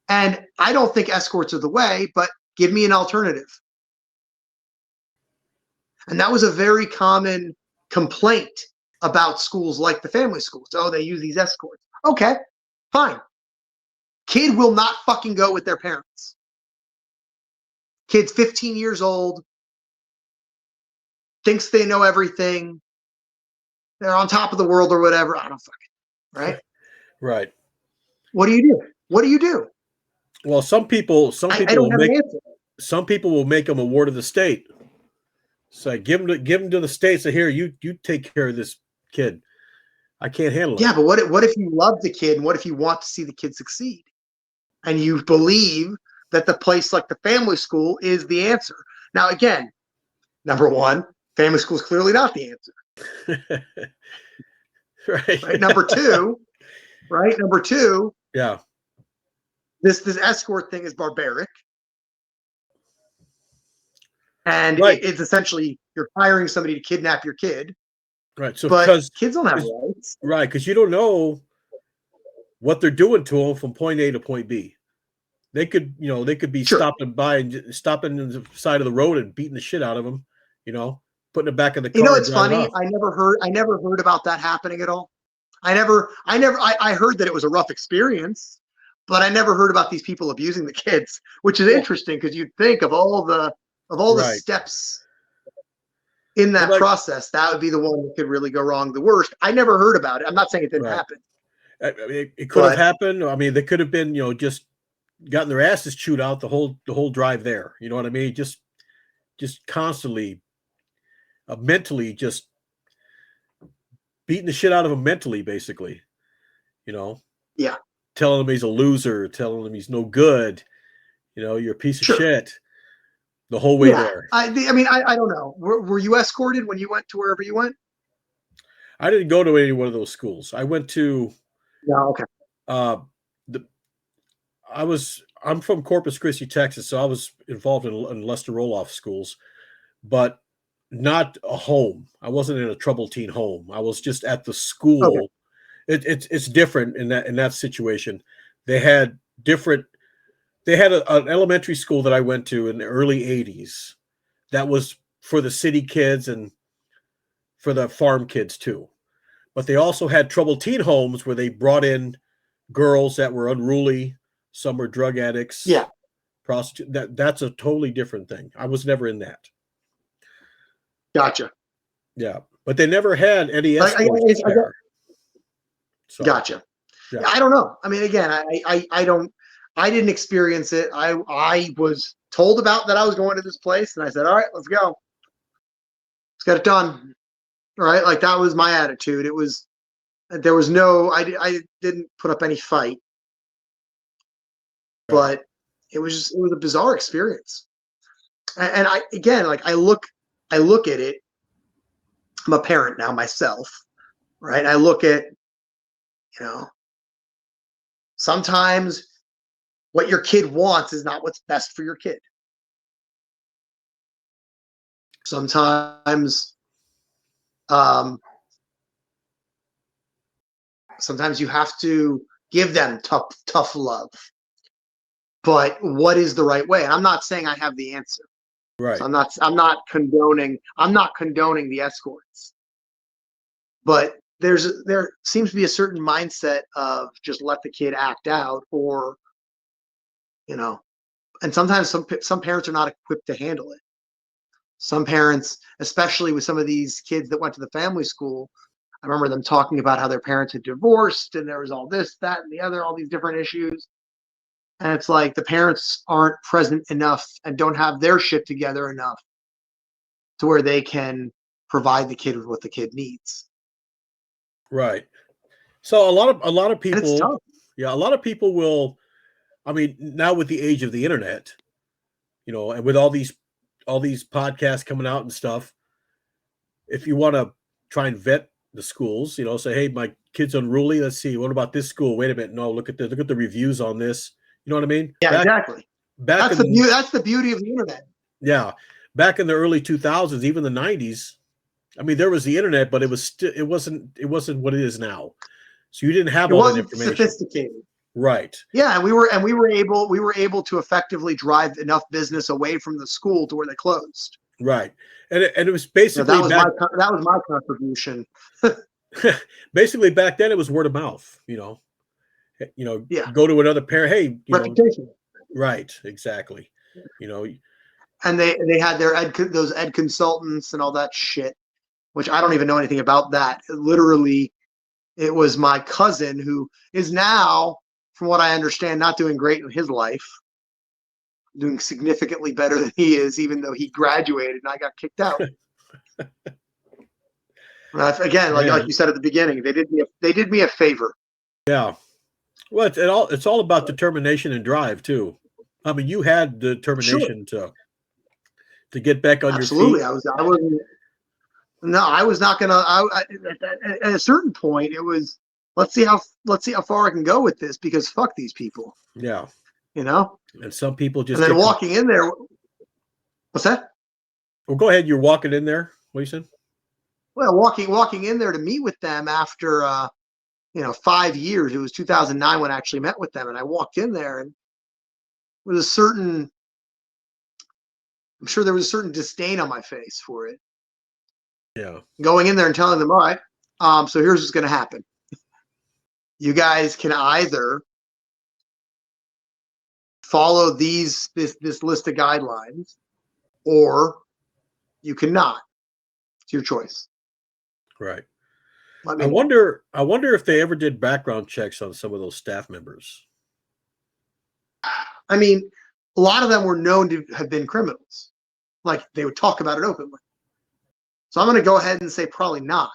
And I don't think escorts are the way, but give me an alternative. And that was a very common complaint about schools like the family schools. Oh, they use these escorts. Okay, fine. Kid will not fucking go with their parents. Kid's 15 years old, thinks they know everything. They're on top of the world or whatever. I don't fucking, right? Right. What do you do? What do you do? Well, some people I don't have an answer. Some people will make them a ward of the state. So give them to the state. So here, you take care of this kid. I can't handle it. Yeah, but what if you love the kid, and what if you want to see the kid succeed, and you believe that the place like the family school is the answer? Now, again, number one, family school is clearly not the answer. Right. Number two. Yeah. This escort thing is barbaric. And it's essentially you're hiring somebody to kidnap your kid. Right. So but because kids don't have rights. Right, because you don't know what they're doing to them from point A to point B. They could be Sure. stopping in the side of the road and beating the shit out of them, putting it back in the car. You know, it's funny. I never heard about that happening at all. I heard that it was a rough experience, but I never heard about these people abusing the kids, which is interesting because you'd think of all the steps in that process, that would be the one that could really go wrong the worst. I never heard about it. I'm not saying it didn't happen. I mean, it could have happened. I mean, they could have been, just gotten their asses chewed out the whole drive there. You know what I mean? Just constantly, mentally, just beating the shit out of him mentally, basically. Yeah. Telling him he's a loser, telling him he's no good. You're a piece of shit. The whole way there. I mean, I don't know. Were you escorted when you went to wherever you went? I didn't go to any one of those schools. I went to. No, okay. I'm from Corpus Christi, Texas, so I was involved in Lester Roloff schools, but not a home. I wasn't in a troubled teen home. I was just at the school. Okay. It's different in that situation. They had an elementary school that I went to in the early 80s that was for the city kids and for the farm kids too. But they also had troubled teen homes where they brought in girls that were unruly. Some were drug addicts. Yeah. Prostitute. That's a totally different thing. I was never in that. Gotcha. Yeah. But they never had any escorts there. So, gotcha. Yeah. I don't know. I mean, again, I didn't experience it. I was told about that I was going to this place, and I said, all right, let's go. Let's get it done. All right. Like, that was my attitude. There was no, I didn't put up any fight, but it was a bizarre experience. And I look at it. I'm a parent now myself, right? I look at, sometimes what your kid wants is not what's best for your kid. Sometimes you have to give them tough love. But what is the right way? And I'm not saying I have the answer. Right. So I'm not condoning the escorts. But there seems to be a certain mindset of just let the kid act out, or and sometimes some parents are not equipped to handle it. Some parents, especially with some of these kids that went to the family school, I remember them talking about how their parents had divorced and there was all this, that, and the other, all these different issues. And it's like the parents aren't present enough and don't have their shit together enough to where they can provide the kid with what the kid needs. Right. So a lot of people, a lot of people will, I mean, now with the age of the internet, and with all these podcasts coming out and stuff, if you want to try and vet the schools, say, hey, my kid's unruly. Let's see. What about this school? Wait a minute. No, look at the reviews on this. You know what I mean? Yeah, exactly. That's the beauty of the internet. Yeah. Back in the early 2000s, even the 90s, I mean, there was the internet, but it wasn't what it is now. So you didn't have all that information. Sophisticated. Right. Yeah, and we were able to effectively drive enough business away from the school to where they closed. Right. And it was basically that was my contribution. Basically back then it was word of mouth, Go to another parent, hey, reputation. Right, exactly. And they had those ed consultants and all that shit, which I don't even know anything about that. Literally, it was my cousin who is now, from what I understand, not doing great in his life, doing significantly better than he is, even though he graduated and I got kicked out. Again, like you said at the beginning, they did me a favor. Yeah. Well, it's all about determination and drive too. I mean, you had the determination to get back on your feet. Absolutely. I was not gonna. At a certain point, it was let's see how far I can go with this, because fuck these people. Yeah. And some people just. And then walking in there. What's that? Well, go ahead. You're walking in there. What you said? Well, walking in there to meet with them after 5 years. It was 2009 when I actually met with them, and I walked in there, and with a certain, I'm sure there was a certain disdain on my face for it. Yeah. Going in there and telling them, all right, so here's what's going to happen. You guys can either follow this list of guidelines, or you cannot. It's your choice. Right. Let me I know. wonder if they ever did background checks on some of those staff members. I mean, a lot of them were known to have been criminals. Like, they would talk about it openly. So I'm going to go ahead and say probably not.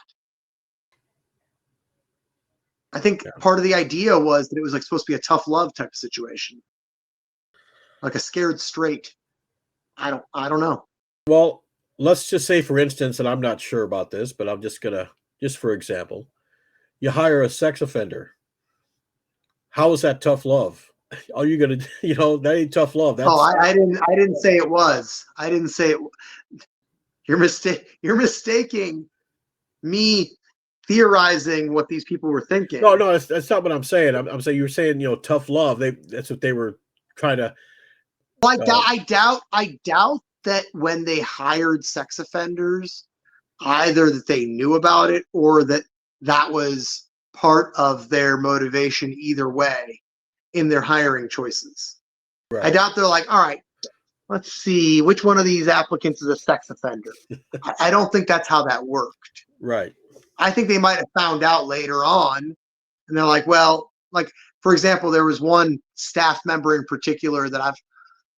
I think part of the idea was that it was like supposed to be a tough love type of situation, like a scared straight. I don't know. Well, let's just say, for instance, and I'm not sure about this, but I'm just for example, you hire a sex offender. How is that tough love? Are you gonna, that ain't tough love. That's I didn't say it was. I didn't say it. You're mistaking me theorizing what these people were thinking. No, that's not what I'm saying. I'm saying you're saying, tough love. That's what they were trying to. Well, I doubt that when they hired sex offenders, either that they knew about it or that was part of their motivation either way in their hiring choices. Right. I doubt they're like, all right, let's see which one of these applicants is a sex offender. I don't think that's how that worked. Right. I think they might have found out later on, and they're like, well, like, for example, there was one staff member in particular that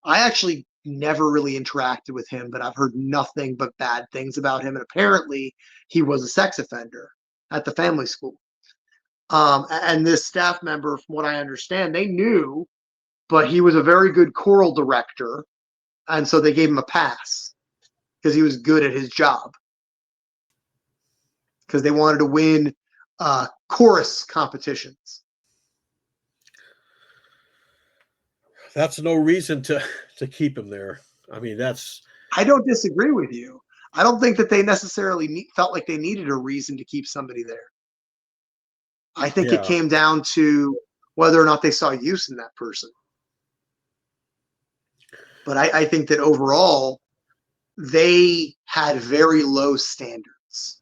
I actually never really interacted with him, but I've heard nothing but bad things about him. And apparently he was a sex offender at the family school. And this staff member, from what I understand, they knew, but he was a very good choral director. And so they gave him a pass because he was good at his job. Because they wanted to win chorus competitions. That's no reason to keep him there. I mean, I don't disagree with you. I don't think that they necessarily felt like they needed a reason to keep somebody there. I think it came down to whether or not they saw use in that person. But I think that overall, they had very low standards.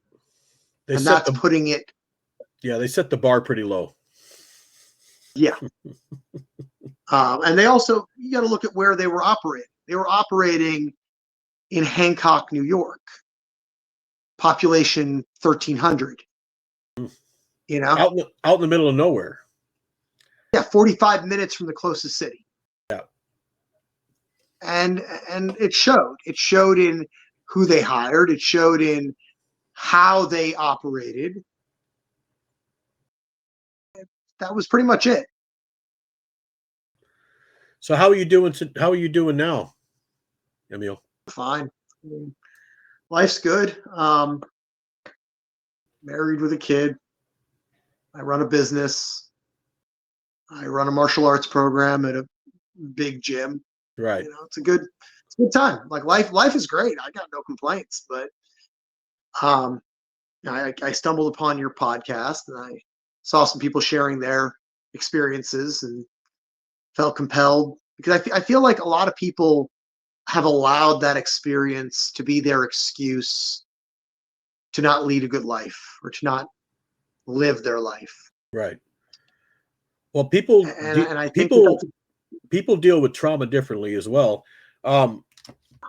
And that's putting it. Yeah, they set the bar pretty low. Yeah. And they also, you got to look at where they were operating. They were operating in Hancock, New York, population 1,300. Out in the middle of nowhere. Yeah, 45 minutes from the closest city. Yeah. And it showed. It showed in who they hired. It showed in how they operated. That was pretty much it. So how are you doing? How are you doing now, Emil? Fine. I mean, life's good. Married with a kid. I run a business. I run a martial arts program at a big gym. Right. It's a good time. Like life is great. I got no complaints. But I stumbled upon your podcast and I saw some people sharing their experiences and felt compelled because I feel like a lot of people have allowed that experience to be their excuse to not lead a good life or to not live their life. Right. Well, people deal with trauma differently as well. I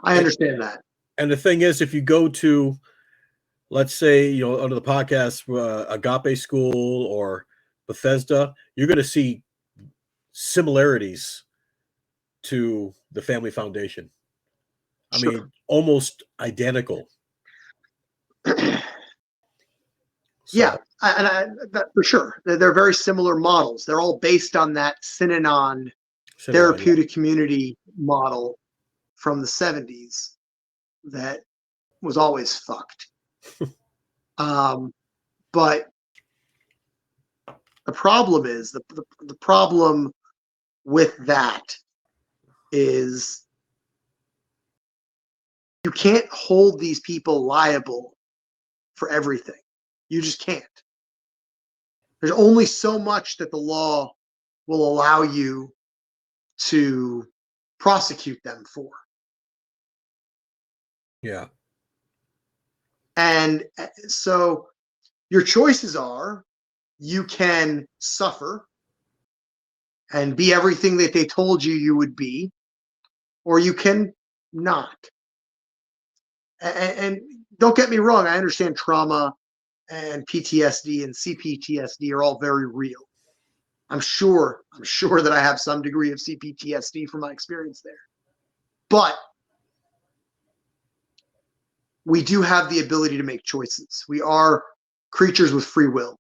understand that. And the thing is, if you go to, let's say, under the podcast, Agape School or Bethesda, you're going to see similarities to the Family Foundation. I mean, almost identical. Yeah, that for sure. They're very similar models. They're all based on that Synanon therapeutic community model from the 70s that was always fucked. But the problem is the problem with that is You can't hold these people liable for everything. You just can't. There's only so much that the law will allow you to prosecute them for. Yeah. And so your choices are, you can suffer and be everything that they told you you would be, or you can not. And don't get me wrong, I understand trauma and PTSD and CPTSD are all very real. I'm sure that I have some degree of CPTSD from my experience there. But we do have the ability to make choices. We are creatures with free will.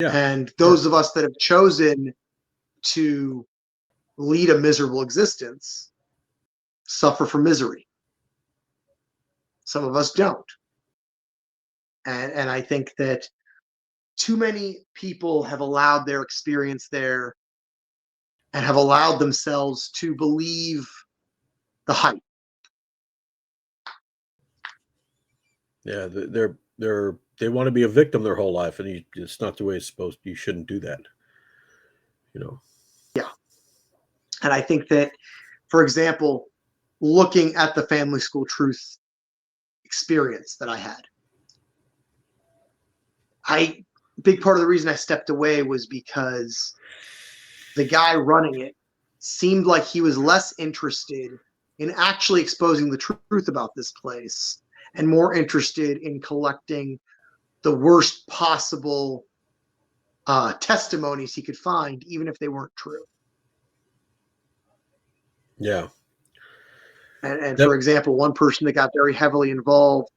Yeah. And those of us that have chosen to lead a miserable existence suffer from misery. Some of us don't. And I think that too many people have allowed their experience there and have allowed themselves to believe the hype. Yeah, they want to be a victim their whole life, and it's not the way it's supposed to. You shouldn't do that. Yeah. And I think that, for example, looking at the family school truth experience that I had, big part of the reason I stepped away was because the guy running it seemed like he was less interested in actually exposing the truth about this place and more interested in collecting the worst possible testimonies he could find, even if they weren't true. Yeah. And for example, one person that got very heavily involved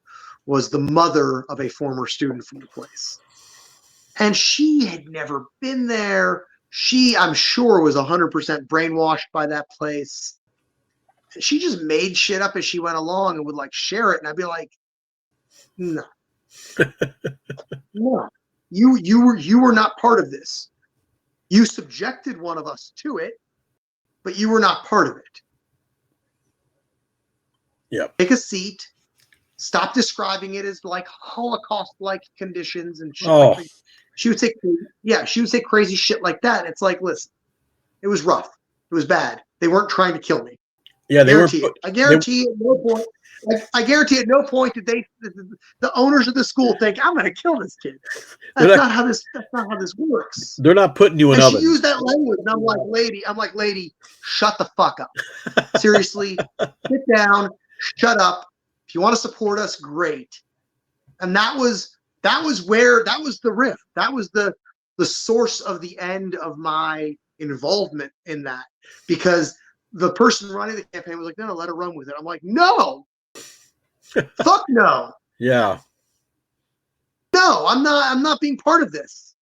was the mother of a former student from the place. And she had never been there. She, I'm sure, was 100% brainwashed by that place. She just made shit up as she went along and would like share it. And I'd be like, no, no, you were not part of this. You subjected one of us to it, but you were not part of it. Yeah. Take a seat. Stop describing it as like Holocaust-like conditions and shit. Oh. She would say, yeah, she would say crazy shit like that. It's like, listen, it was rough. It was bad. They weren't trying to kill me. Yeah, they weren't. I guarantee at no point. I guarantee at no point did the owners of the school think I'm going to kill this kid. That's not how this works. They're not putting you in and ovens. She used that language, and I'm like, lady, shut the fuck up. Seriously, sit down, shut up. If you want to support us, great. And that was the rift. That was the source of the end of my involvement in that, because the person running the campaign was like, no, let her run with it. I'm like, no, fuck no. Yeah. No, I'm not being part of this.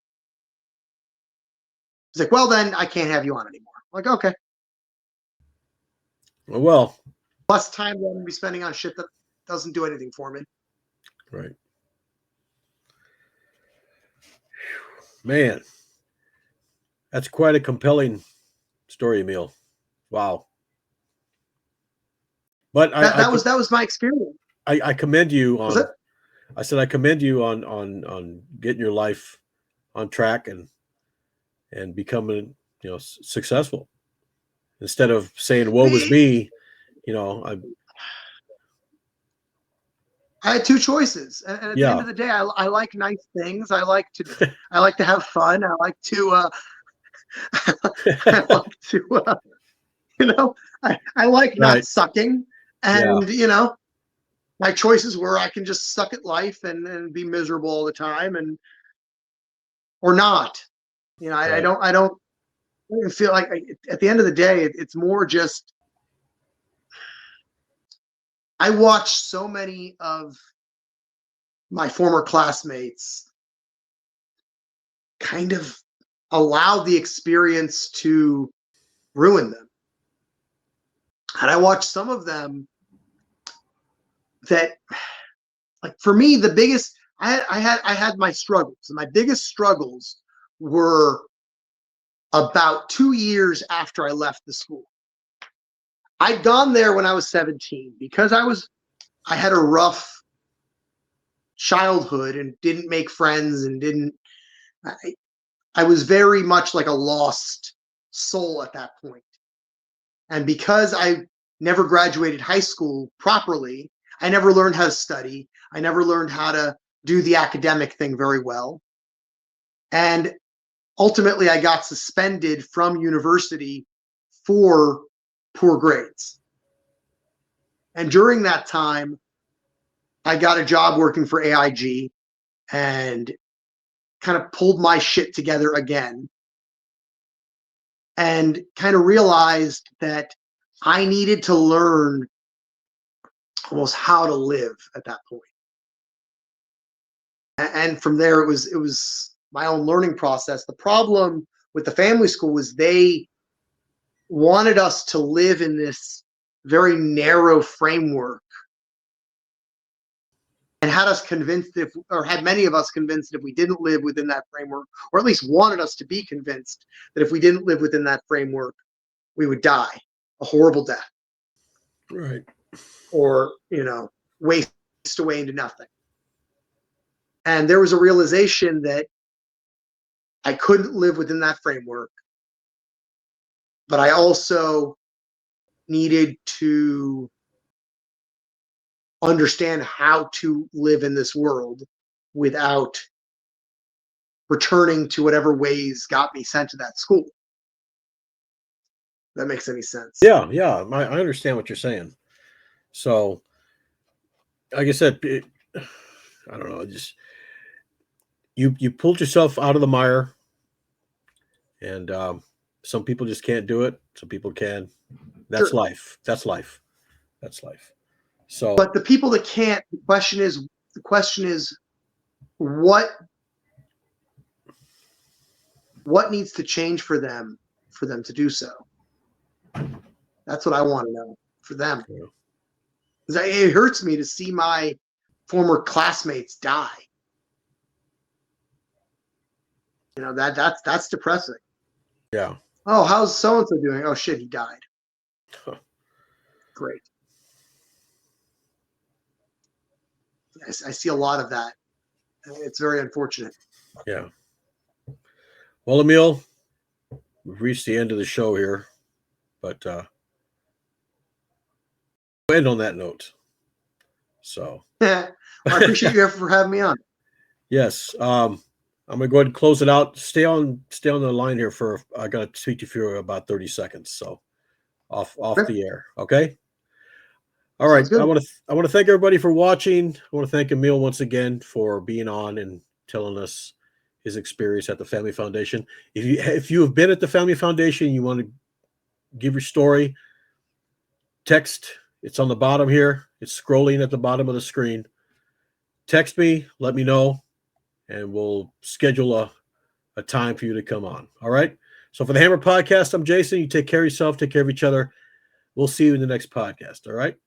He's like, well, then I can't have you on anymore. I'm like, okay. Well. Less time that I'm going to be spending on shit that doesn't do anything for me. Right. Man, that's quite a compelling story, Emil. Wow. But that was my experience. I commend you on. I said I commend you on getting your life on track and becoming successful, instead of saying "woe is me." I had two choices, and at the end of the day, I like nice things. I like to have fun. I like to I like not sucking, and my choices were I can just suck at life and be miserable all the time, or not. I don't feel like at the end of the day, it's more just I watched so many of my former classmates kind of allow the experience to ruin them. And I watched some of them that, like, for me, the biggest, I had my struggles, and my biggest struggles were about 2 years after I left the school. I'd gone there when I was 17 because I had a rough childhood and didn't make friends and I was very much like a lost soul at that point. And because I never graduated high school properly, I never learned how to study. I never learned how to do the academic thing very well. And ultimately, I got suspended from university for poor grades. And during that time, I got a job working for AIG and kind of pulled my shit together again and kind of realized that I needed to learn almost how to live at that point. And from there, it was my own learning process. The problem with the family school was they wanted us to live in this very narrow framework and had us convinced had many of us convinced if we didn't live within that framework, or at least wanted us to be convinced that if we didn't live within that framework, we would die a horrible death. Right. Or, waste away into nothing. And there was a realization that I couldn't live within that framework, but I also needed to understand how to live in this world without returning to whatever ways got me sent to that school. That makes any sense? Yeah, I understand what you're saying. So, like I said, I don't know, just you pulled yourself out of the mire, and some people just can't do it. Some people can. That's Sure. life. That's life. That's life. So, but the people that can't, the question is what needs to change for them to do so. That's what I want to know for them. Because it hurts me to see my former classmates die. That's depressing. Yeah. Oh, how's so and so doing? Oh shit, he died. Huh. Great. I see a lot of that. It's very unfortunate. Yeah. Well, Emil, we've reached the end of the show here, but we'll end on that note. So, I appreciate you for having me on. Yes, I'm gonna go ahead and close it out. Stay on the line here for I gotta speak to you for about 30 seconds. So, off the air. Okay. All right. I want to thank everybody for watching. I want to thank Emil once again for being on and telling us his experience at the Family Foundation. If you have been at the Family Foundation, you want to give your story, text. It's on the bottom here. It's scrolling at the bottom of the screen. Text me, let me know, and we'll schedule a time for you to come on. All right. So for the Hammer Podcast, I'm Jason. You take care of yourself, take care of each other. We'll see you in the next podcast. All right.